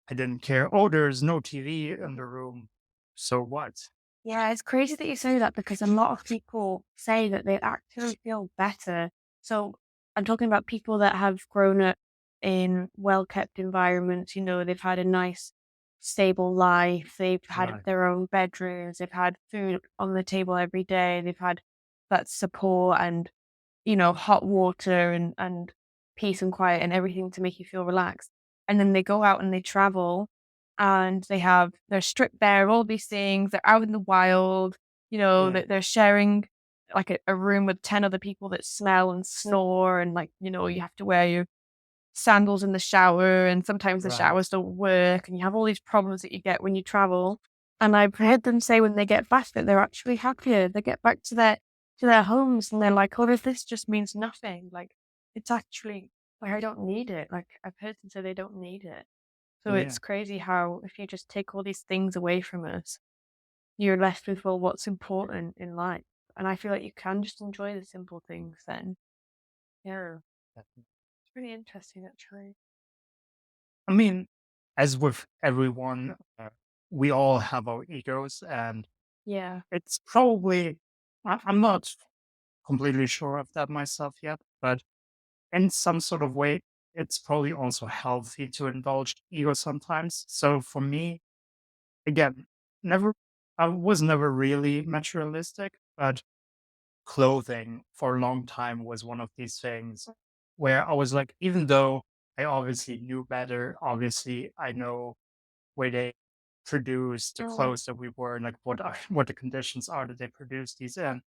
didn't care. Oh, there's no TV in the room. So what? Yeah, it's crazy that you say that because a lot of people say that they actually feel better. So I'm talking about people that have grown up in well-kept environments, they've had a nice, stable life, they've had Right. their own bedrooms, they've had food on the table every day, they've had that support and, hot water and peace and quiet and everything to make you feel relaxed. And then they go out and they travel and they're stripped bare of all these things, they're out in the wild, Yeah. that they're sharing like a room with 10 other people that smell and snore and like, you have to wear your sandals in the shower and sometimes the Right. showers don't work and you have all these problems that you get when you travel. And I've heard them say when they get back that they're actually happier. They get back to their homes and they're like, "Oh, this just means nothing. Like it's actually like I don't need it." Like I've heard them say they don't need it. So Yeah. it's crazy how if you just take all these things away from us, you're left with well, what's important in life. And I feel like you can just enjoy the simple things then. Yeah. It's really interesting actually. I mean, as with everyone, we all have our egos, and Yeah. it's probably, I'm not completely sure of that myself yet, but in some sort of way, it's probably also healthy to indulge ego sometimes. So for me, again, never, I was never really materialistic, but clothing for a long time was one of these things where I was like, even though I obviously knew better, obviously I know where they produce the Mm. clothes that we wear and like what are what the conditions are that they produce these in.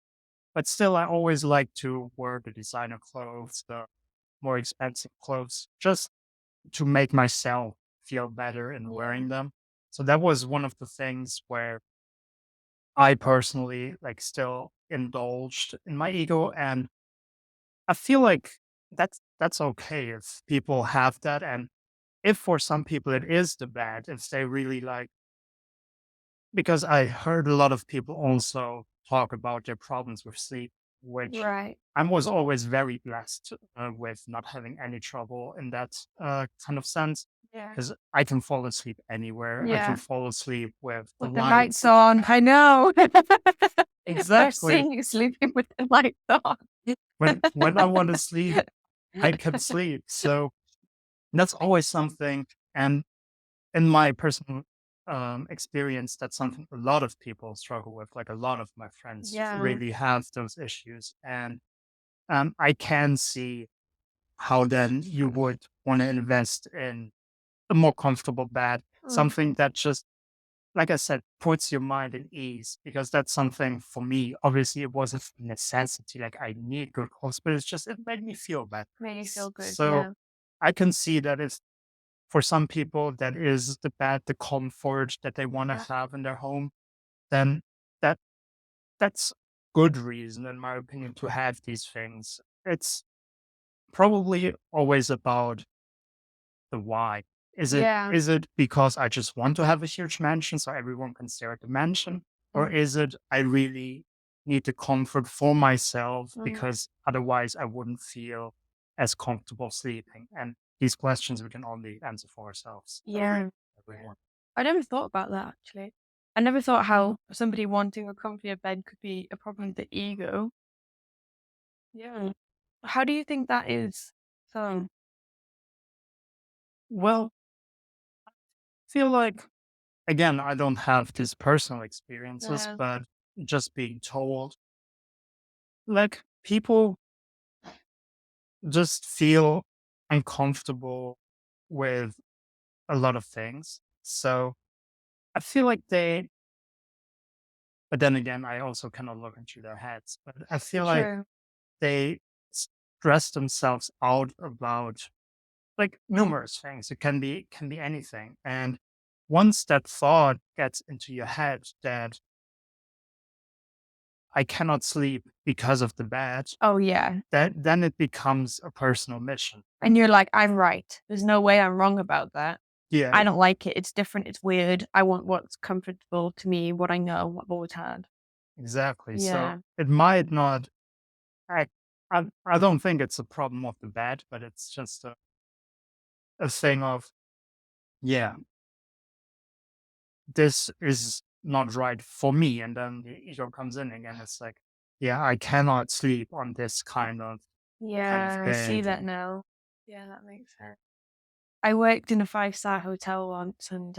But still I always like to wear the designer clothes, the more expensive clothes, just to make myself feel better in Yeah. wearing them. So that was one of the things where I personally like still indulged in my ego, and I feel like that's okay if people have that, and if for some people it is the bad, if they really like, because I heard a lot of people also talk about their problems with sleep, which Right. I was always very blessed with not having any trouble in that kind of sense. Yeah. Because I can fall asleep anywhere. I can Yeah. fall asleep with the With the lights lights. on. I know. I've Exactly. seen you sleeping with the lights on. When I want to sleep, I can sleep. So that's always something. And in my personal experience, that's something a lot of people struggle with. Like a lot of my friends Yeah. really have those issues. And I can see how then you would want to invest in a more comfortable bed, Mm. something that just, like I said, puts your mind at ease, because that's something for me. Obviously, it wasn't a necessity, like I need good clothes, but it's just, it made me feel better. Made you feel good. So Yeah. I can see that it's for some people that is the bed, the comfort that they want to Yeah. have in their home, then that that's good reason, in my opinion, to have these things. It's probably always about the why. Yeah. Is it because I just want to have a huge mansion so everyone can stare at the mansion? Or Mm. is it I really need the comfort for myself Mm. because otherwise I wouldn't feel as comfortable sleeping? And these questions we can only answer for ourselves. Yeah. Everyone. I never thought about that actually. I never thought how somebody wanting a comfier bed could be a problem with the ego. Yeah. How do you think that is? So, Well, feel like, again, I don't have these personal experiences, yeah. but just being told, like, people just feel uncomfortable with a lot of things. So I feel like they, but then again, I also cannot look into their heads, but I feel like True. they stress themselves out about like numerous things. It can be anything. And once that thought gets into your head that I cannot sleep because of the bed, Oh yeah. that then it becomes a personal mission. And you're like, I'm right. There's no way I'm wrong about that. Yeah, I don't like it. It's different. It's weird. I want what's comfortable to me, what I know, what I've always had. exactly. So Yeah. it might not. I, I don't think it's a problem of the bed, but it's just a thing of, yeah, this is not right for me. And then the ego comes in again. It's like, yeah, I cannot sleep on this kind of Yeah, I see bed. that now. Yeah, that makes sense. I worked in a five-star hotel once and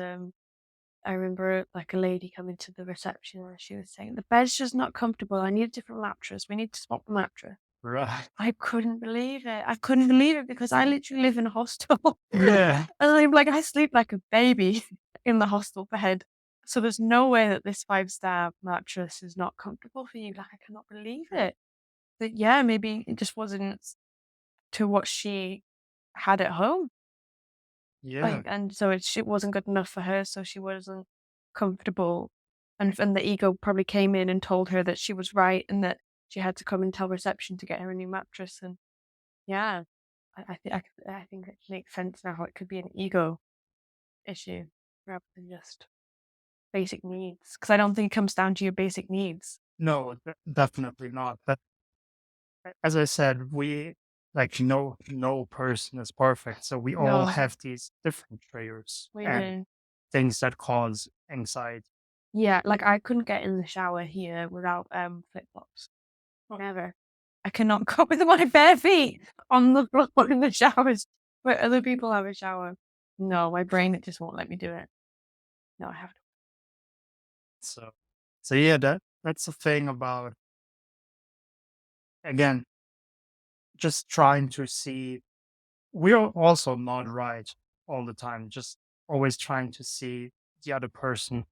I remember like a lady coming to the reception and she was saying, the bed's just not comfortable. I need a different mattress. We need to swap the mattress. Right. I couldn't believe it. I couldn't believe it because I literally live in a hostel. And Yeah. I'm like, I sleep like a baby in the hostel bed. So there's no way that this five-star mattress is not comfortable for you. Like, I cannot believe it. That yeah, maybe it just wasn't to what she had at home. Yeah. Like, and so it wasn't good enough for her, so she wasn't comfortable, and the ego probably came in and told her that she was right and that she had to come and tell reception to get her a new mattress, and yeah, I think it makes sense now how it could be an ego issue rather than just basic needs. Because I don't think it comes down to your basic needs. No, definitely not. But as I said, we like no person is perfect. So we all No, have these different triggers we and do. things that cause anxiety. Yeah, like, I couldn't get in the shower here without, flip-flops. Never. I cannot go with my bare feet on the floor in the showers where other people have a shower. No, my brain, it just won't let me do it. No, I have to. So so yeah, that's the thing about again, just trying to see we're also not right all the time, just always trying to see the other person.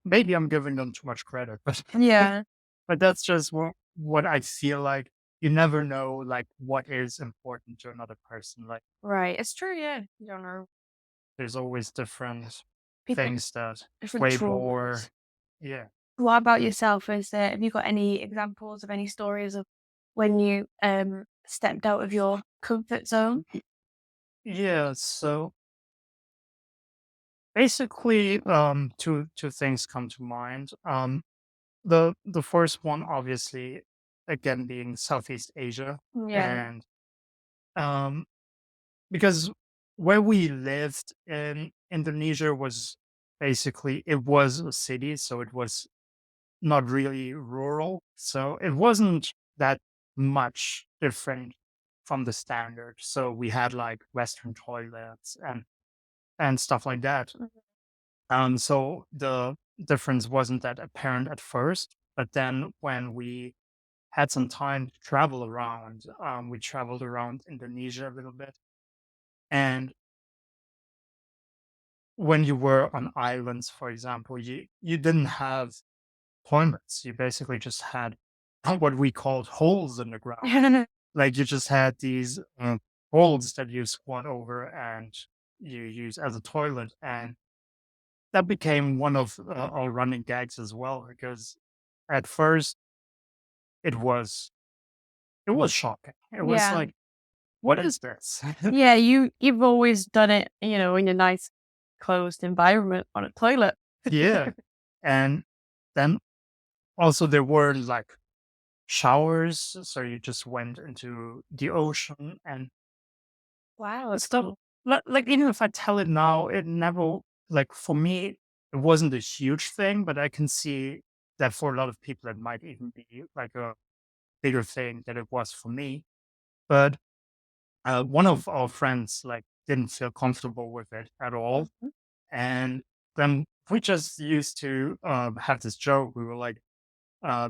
Maybe I'm giving them too much credit, but Yeah, but that's just what I feel like. You never know like what is important to another person. Like right. It's true, yeah. You don't know. there's always different People things that different way more traumas. yeah. What about yourself? Have you got any examples of any stories of when you stepped out of your comfort zone? Yeah, so basically two things come to mind. The first one obviously again being Southeast Asia Yeah. and um because where we lived in Indonesia was basically it was a city, so it was not really rural. So it wasn't that much different from the standard. So we had like Western toilets and stuff like that. Mhm. So the difference wasn't that apparent at first, but then when we had some time to travel around, we traveled around Indonesia a little bit, and when you were on islands, for example, you didn't have toilets. You basically just had what we called holes in the ground. Like you just had these holes that you squat over and you use as a toilet, and that became one of our running gags as well. Because at first it was it was shocking. It was Yeah. like, what is this? Yeah, you've always done it, in a nice closed environment on a toilet. Yeah, and then also there were like showers, so you just went into the ocean and Wow, that's stuff. cool. Like even if I tell it now, it never like for me it wasn't a huge thing, but I can see that for a lot of people it might even be like a bigger thing than it was for me. But one of our friends like didn't feel comfortable with it at all, Mhm. and then we just used to have this joke. We were like,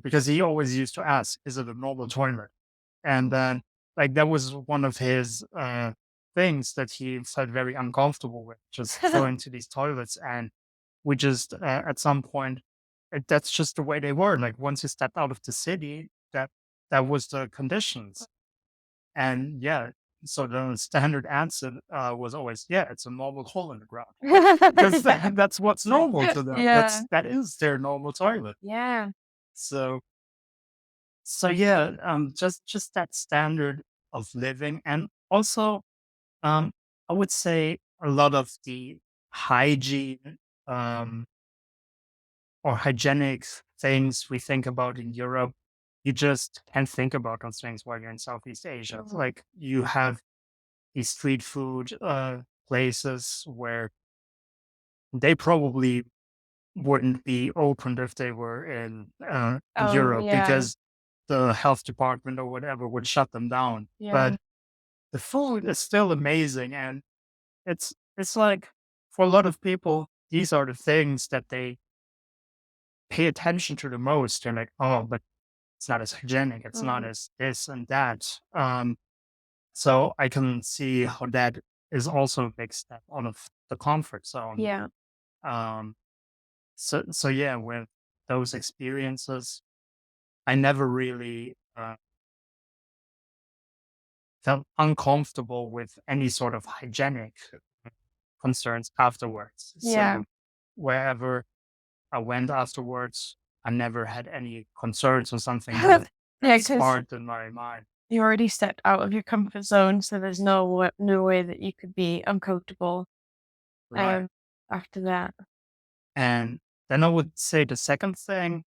because he always used to ask, "Is it a normal toilet?" And then, like, that was one of his things that he felt very uncomfortable with, just going to these toilets. And we just, at some point, that's just the way they were. Like, once you stepped out of the city, that was the conditions. And yeah, so the standard answer was always, yeah, it's a normal hole in the ground. Because that's what's normal to them. Yeah. That is their normal toilet. Yeah. So so yeah, just that standard of living, and also um, I would say a lot of the hygiene um, or hygienic things we think about in Europe, you just can't think about those things while you're in Southeast Asia. Mhm. Like you have these street food places where they probably wouldn't be opened if they were in Oh, Europe yeah. because the health department or whatever would shut them down. Yeah. But the food is still amazing, and it's like for a lot of people, these are the things that they pay attention to the most. They're like, oh, but it's not as hygienic, it's not Mhm. as this and that. So I can see how that is also a big step out of the comfort zone. Yeah. Um, So yeah, with those experiences, I never really felt uncomfortable with any sort of hygienic concerns afterwards. Yeah. So wherever I went afterwards, I never had any concerns or something that Yeah, because sparked in my mind. you already stepped out of your comfort zone, so there's no way that you could be uncomfortable, Right. um, after that. And then I would say the second thing,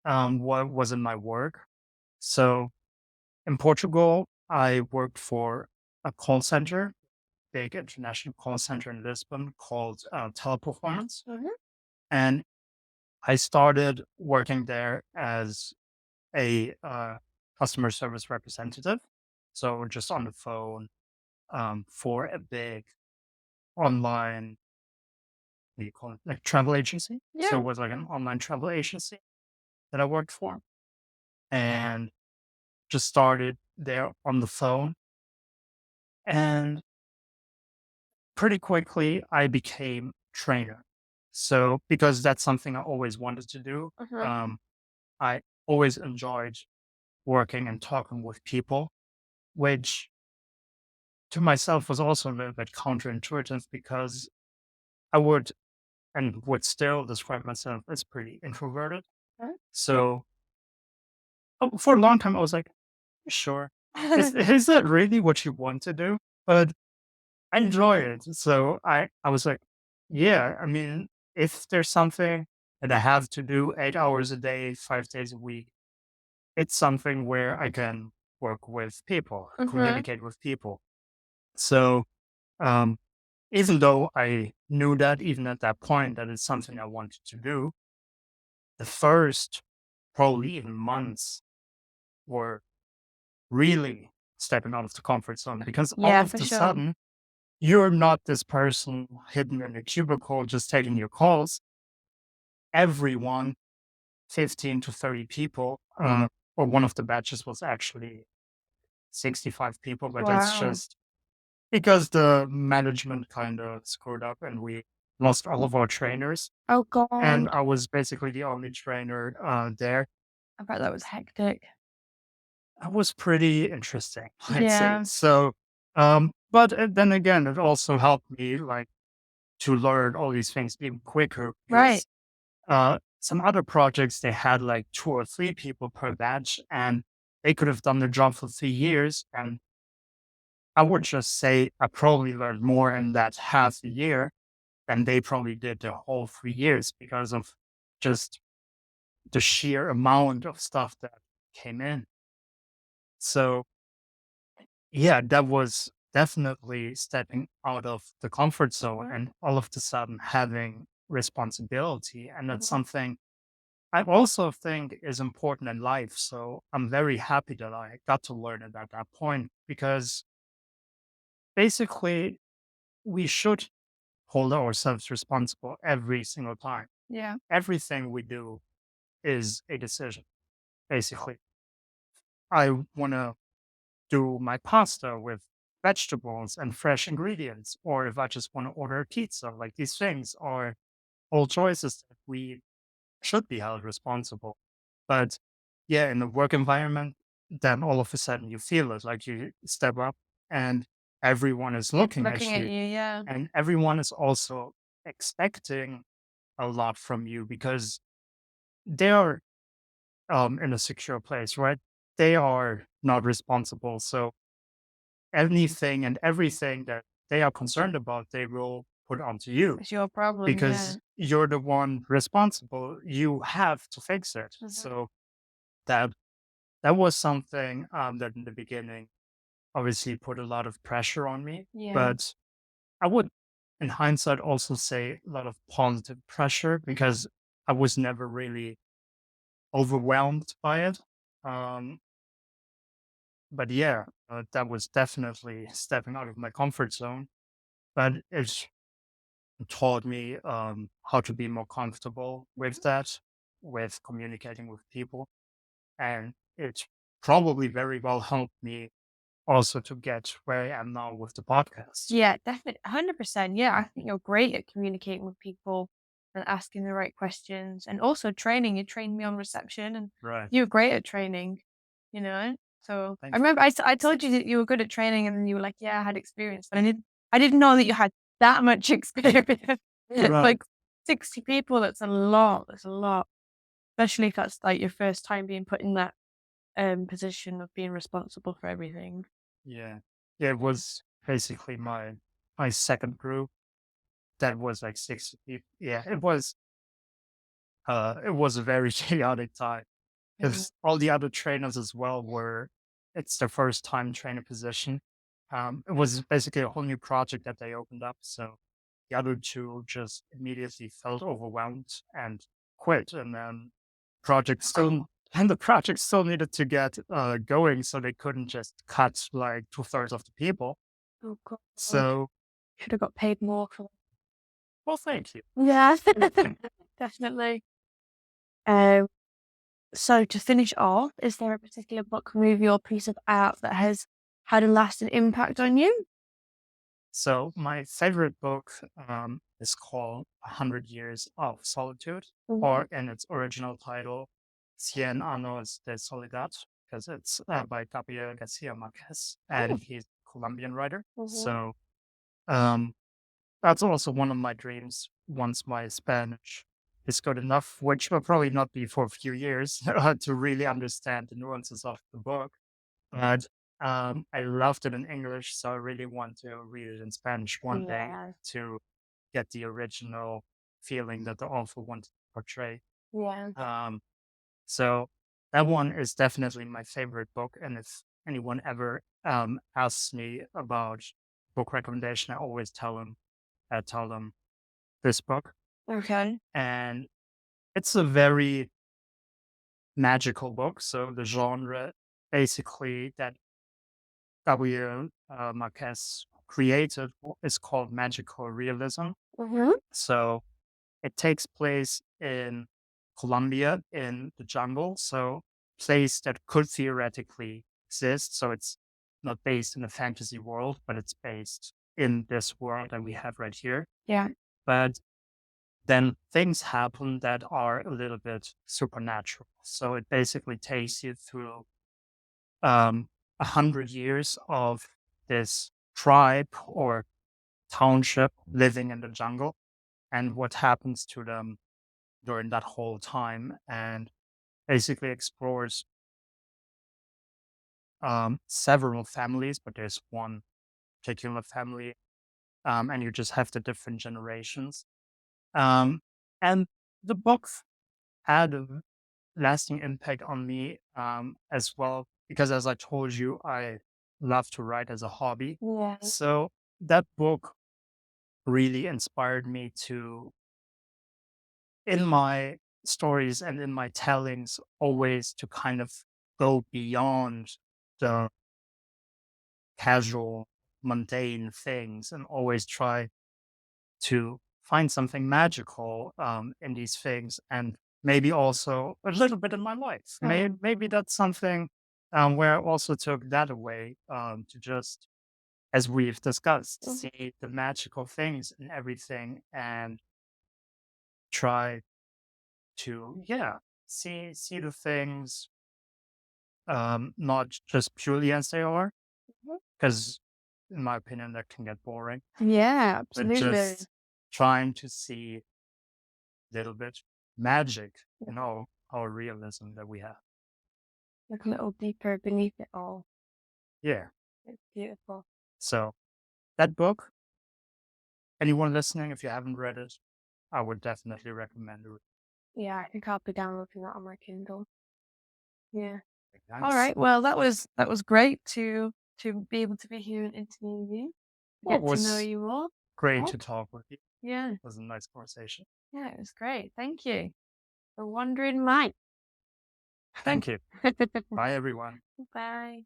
what was in my work. So in Portugal, I worked for a call center, big international call center in Lisbon called Teleperformance. Mhm. And I started working there as a customer service representative. So just on the phone for a big online, what do you call it, like travel agency. So Yeah. it was like an online travel agency that I worked for, and just started there on the phone. And pretty quickly, I became trainer. So because that's something I always wanted to do, Mhm. um, I always enjoyed working and talking with people, which to myself was also a little bit counterintuitive because I would and would still describe myself as pretty introverted. So for a long time, I was like, sure, is that really what you want to do? But I enjoy it. So I was like, yeah, I mean, if there's something that I have to do 8 hours a day, 5 days a week, it's something where I can work with people, Mhm. communicate with people. So um, even though I knew that even at that point that it's something I wanted to do, the first probably even months were really stepping out of the comfort zone because all Yeah, of for the sure. sudden you're not this person hidden in a cubicle just taking your calls. Everyone, 15 to 30 people, or one of the batches was actually 65 people, but that's Wow. just because the management kind of screwed up and we lost all of our trainers. Oh And god. I was basically the only trainer there. I bet that was hectic. That was pretty interesting, I'd say. Yeah. So, but then again, it also helped me like to learn all these things even quicker Right. because some other projects they had like 2 or 3 people per batch and they could have done the job for 3 years. And I would just say I probably learned more in that half a year than they probably did the whole 3 years because of just the sheer amount of stuff that came in. So yeah, that was definitely stepping out of the comfort zone Mhm. and all of the sudden having responsibility. And that's Mhm. something I also think is important in life. So I'm very happy that I got to learn it at that point because basically we should hold ourselves responsible every single time. Yeah. Everything we do is a decision, basically. I want to do my pasta with vegetables and fresh ingredients, or if I just want to order a pizza, like these things are all choices that we should be held responsible. But yeah, in the work environment, then all of a sudden you feel it like you step up and everyone is looking Looking at at you you, yeah. and everyone is also expecting a lot from you because they are in a secure place, right? They are not responsible. So anything and everything that they are concerned about, they will put onto you It's your problem, yeah. because you're the one responsible. You have to fix it. Mhm. So that that was something that in the beginning obviously put a lot of pressure on me. Yeah. But I would, in hindsight, also say a lot of positive pressure because I was never really overwhelmed by it. Um, but yeah, that was definitely stepping out of my comfort zone. But it taught me how to be more comfortable with that, with communicating with people. And it probably very well helped me also to get where I am now with the podcast. Yeah, definitely 100%. Yeah, I think you're great at communicating with people. and asking the right questions, and also training. You trained me on reception, and Right. you were great at training, you know? So I Thank remember I told you that you were good at training, and then you were like, "Yeah, I had experience." But I didn't know that you had that much experience. you. Right. Like 60 people, that's a lot. That's a lot. Especially if that's like your first time being put in that position of being responsible for everything. Yeah. Yeah, it was basically my second group that was like 60 people. Yeah, it was a very chaotic time Yeah. because all the other trainers as well were it's their first time trainer position. It was basically a whole new project that they opened up. So the other two just immediately felt overwhelmed and quit. And then project still and the project still needed to get going, so they couldn't just cut like two-thirds of the people. Oh god. So, Should have got paid more for. well, thank you. Yeah. Definitely. Um, so to finish off, is there a particular book, movie, or piece of art that has had a lasting impact on you? So my favorite book is called "100 Years of Solitude," Mhm. or in its original title, "Cien Años de Soledad," because it's by Gabriel Garcia Marquez, Oh. and he's a Colombian writer. Mhm. So um, that's also one of my dreams once my Spanish is good enough, which will probably not be for a few years, to really understand the nuances of the book. But I loved it in English, so I really want to read it in Spanish one day Yeah. to get the original feeling that the author wanted to portray. Yeah. Um, so that one is definitely my favorite book. And if anyone ever asks me about book recommendation, I always tell them this book. Okay. And it's a very magical book. So the genre basically that Gabriel Marquez created is called magical realism. Mhm. So it takes place in Colombia in the jungle. So place that could theoretically exist. So it's not based in a fantasy world, but it's based in this world that we have right here. Yeah. But then things happen that are a little bit supernatural. So it basically takes you through 100 years of this tribe or township living in the jungle and what happens to them during that whole time, and basically explores several families, but there's one particular family, and you just have the different generations. Um, and the book had a lasting impact on me as well, because as I told you, I love to write as a hobby. Yeah. So that book really inspired me to, in my stories and in my tellings, always to kind of go beyond the casual, mundane things and always try to find something magical in these things, and maybe also a little bit in my life. Maybe Mhm. that's something where I also took that away to just, as we've discussed, Mhm. see the magical things in everything and try to, yeah, see the things not just purely as they are, Mhm. because in my opinion that can get boring, Yeah, but absolutely. just trying to see a little bit magic in all our realism that we have. Look a little deeper beneath it all. Yeah. It's beautiful. So that book, anyone listening, if you haven't read it, I would definitely recommend it. Yeah, I think I'll be downloading that on my Kindle. Yeah. All Nice. right. Well, that was great to be able to be here and interview you, Well, it get to know was you more. great Oh, to talk with you. yeah. It was a nice conversation. Yeah, it was great. Thank you. The wandering mind. Thank you. Bye, everyone. Bye.